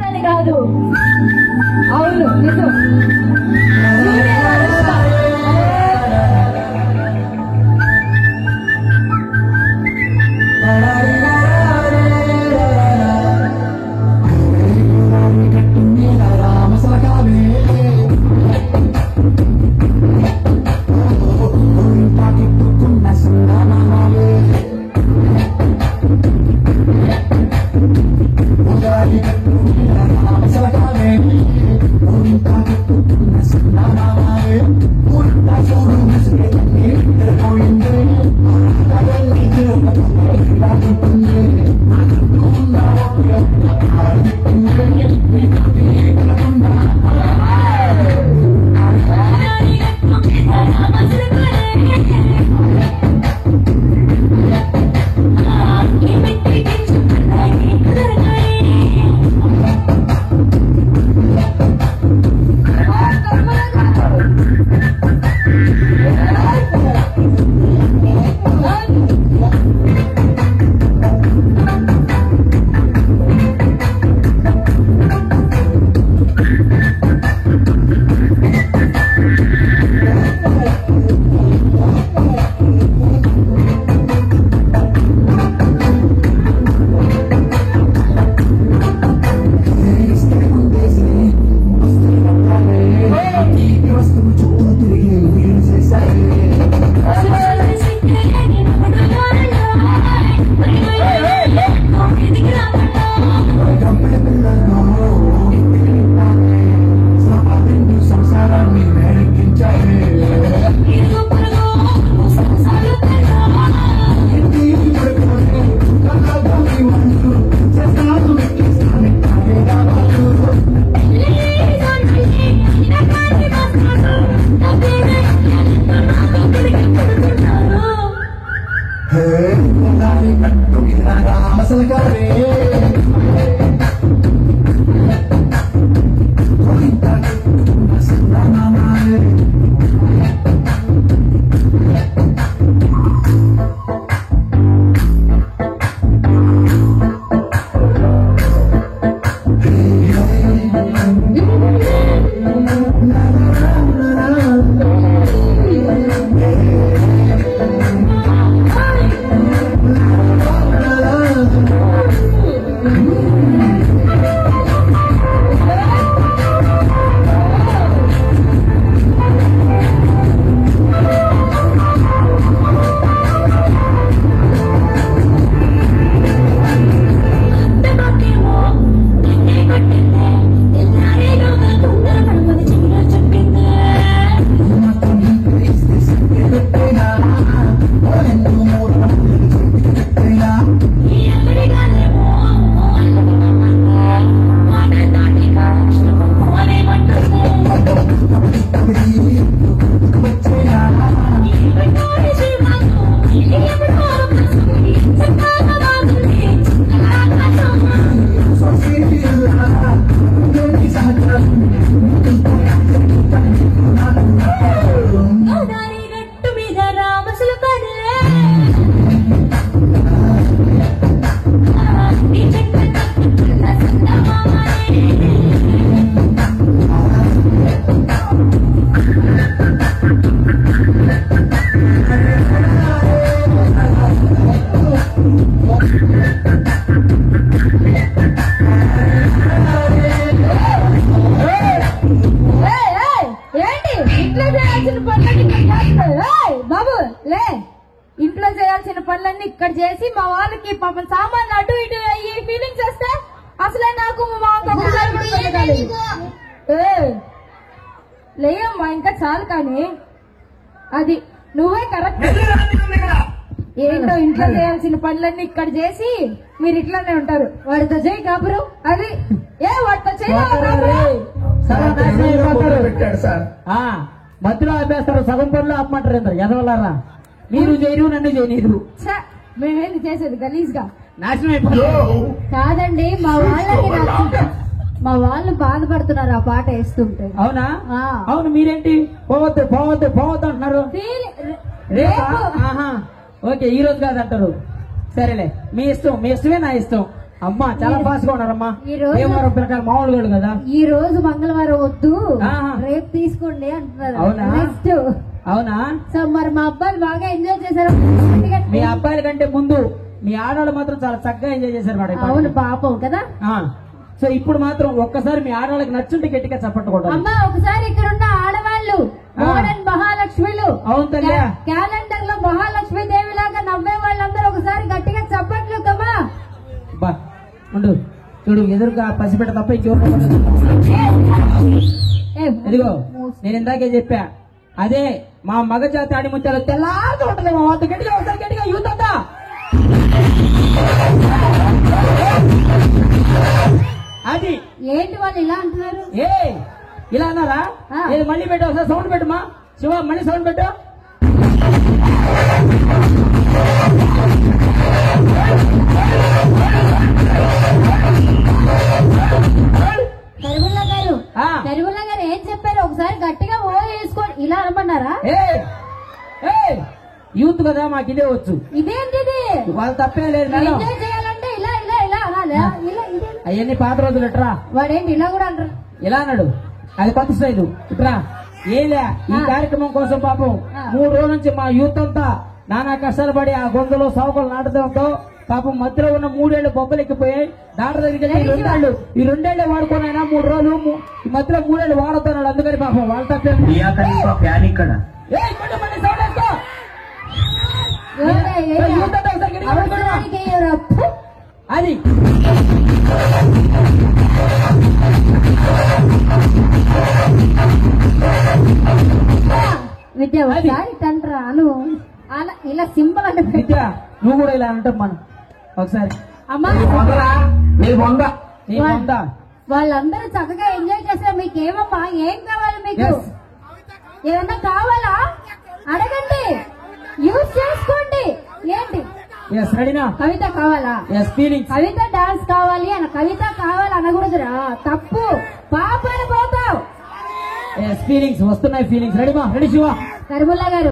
కాదు. అవును నిజం. బాబు లే, ఇంట్లో చేయాల్సిన పనులన్నీ ఇక్కడ చేసి మా వాళ్ళకి పాపం సామాన్లు అటు ఇటు అయ్యి ఫీలింగ్స్ వస్తే అసలే నాకు లేయమ్మా ఇంకా చాలు. కానీ అది నువ్వే కరెక్ట్. ఏంటో ఇంట్లో చేయాల్సిన పనులన్నీ ఇక్కడ చేసి మీరు ఇట్లానే ఉంటారు. వాడితో చేయి కాపురు. అది వాడితో మధ్యలో ఆపేస్తారు, సగం పనులు ఆపమంటారు. ఎదవలారా మీరు చేయరు, నన్ను చేయనీరు. మేమేంది చేసేది గలీజ్ గా నాశనం అయిపోతుంది. కాదండి, మా వాళ్ళు బాధపడుతున్నారు ఆ పాట వేస్తుంటే. అవునా? అవును. మీరేంటి పోవద్దు పోవద్దు పోవద్దు అంటున్నారు. ఓకే, ఈ రోజు కాదంటారు. సరేలే, మీ ఇష్టం, మీ ఇష్టమే నా ఇష్టం. అమ్మా చాలా ఫాస్ట్ గా ఉన్నారమ్మా. ఈ రోజు- భీమవరం పిల్లకాయలు మామూలుగా కదా. ఈ రోజు మంగళవారం వద్దు, ఆహా. రేపు తీసుకోండి అంటున్నారు. అవునా? నెక్స్ట్ అవునా? సో మరి మా అబ్బాయిలు బాగా ఎంజాయ్ చేశారు. మీ అబ్బాయిల కంటే ముందు మీ ఆడవాళ్ళు మాత్రం చాలా చక్కగా ఎంజాయ్ చేశారు మేడం. అవును పాపం కదా. సో ఇప్పుడు మాత్రం ఒక్కసారి మీ ఆడవాళ్ళకి నచ్చుంటే గట్టిగా చప్పట్టుకోవడం. అమ్మా ఒకసారి ఇక్కడ ఉన్న ఆడవాళ్ళు మోడర్న్ మహాలక్ష్మిలు, అవును తల్లి. క్యాలెండర్ లో మహాలక్ష్మి దేవి లాగా నవ్వే వాళ్ళందరూ ఒకసారి గట్టిగా చప్పట్లు కమ్మా. బా ఉండు చూడు, ఎదురుగా పసిపెట్ట తప్ప ఇంకెవరు. ఇదిగో నేను ఇందాకే చెప్పా, అదే మా మగజాతి ఆడిముత్యాలు తెల్లారుగా ఉంటది. మా వాళ్ళతో గట్టిగా ఒకసారి గట్టిగా యూత్ అంతా అది ఏంటి వాళ్ళు ఇలా అంటున్నారు? ఏ ఇలా అన్నారా? ఏది మళ్ళీ పెట్టు, ఒకసారి సౌండ్ పెట్టుమా. శివ మళ్ళీ సౌండ్ పెట్టు. కరిముల్లా గారు, కరిముల్లా గారు ఏం చెప్పారు? ఒకసారి గట్టిగా ఓ వేసుకోండి ఇలా అనమన్నారా? యూత్ కదా మాకు ఇదే వచ్చు. ఇదేంటిది? వాళ్ళు తప్పే లేదు మేడం. ఎంజాయ్ చేయాలంటే ఇలా ఇలా ఇలా అనాలి. ఇలా ఇదే అవన్నీ పాత రోజులు ఇట్రా. వాడేంటి ఇలా కూడా అంటారు? ఇలా అన్నాడు, అది కొత్త స్టైలు. ఇట్రా ఏలే ఈ కార్యక్రమం కోసం పాపం 3 రోజుల నుంచి మా యూత్ అంతా నానా కష్టాలు పడి ఆ గొంతులో సౌకలు నాటడంతో పాపం మధ్యలో ఉన్న 3 ఏళ్లు బొబ్బలెక్కిపోయాయి. డాక్టర్ దగ్గరికి వెళ్ళి ఈ రెండేళ్లు వాడుకోనైనా 3 రోజులు ఈ మధ్యలో 3 ఏళ్లు వాడుతున్నాడు. అందుకని పాపం వాళ్ళ తప్పే. అది విద్య ఒకసారి తండ్రా అను ఇలా సింబల్ అంటే విద్య నువ్వు కూడా ఇలా అంటాం మనం ఒకసారి. అమ్మా వాళ్ళందరూ చక్కగా ఎంజాయ్ చేస్తారు. మీకు ఏమమ్మా ఏం కావాలి? మీకు ఏమన్నా కావాలా అడగండి, యూజ్ చేసుకోండి. ఏంటి కవిత కావాలా? కవిత డాన్స్ కావాలి అన్న, కవిత కావాలి అనకూడదురా, తప్పు. పాపని పోతావు. ఫీలింగ్స్ వస్తున్నాయి, ఫీలింగ్స్. రెడీమా? రెడీ శివ? కరిముల్లా గారు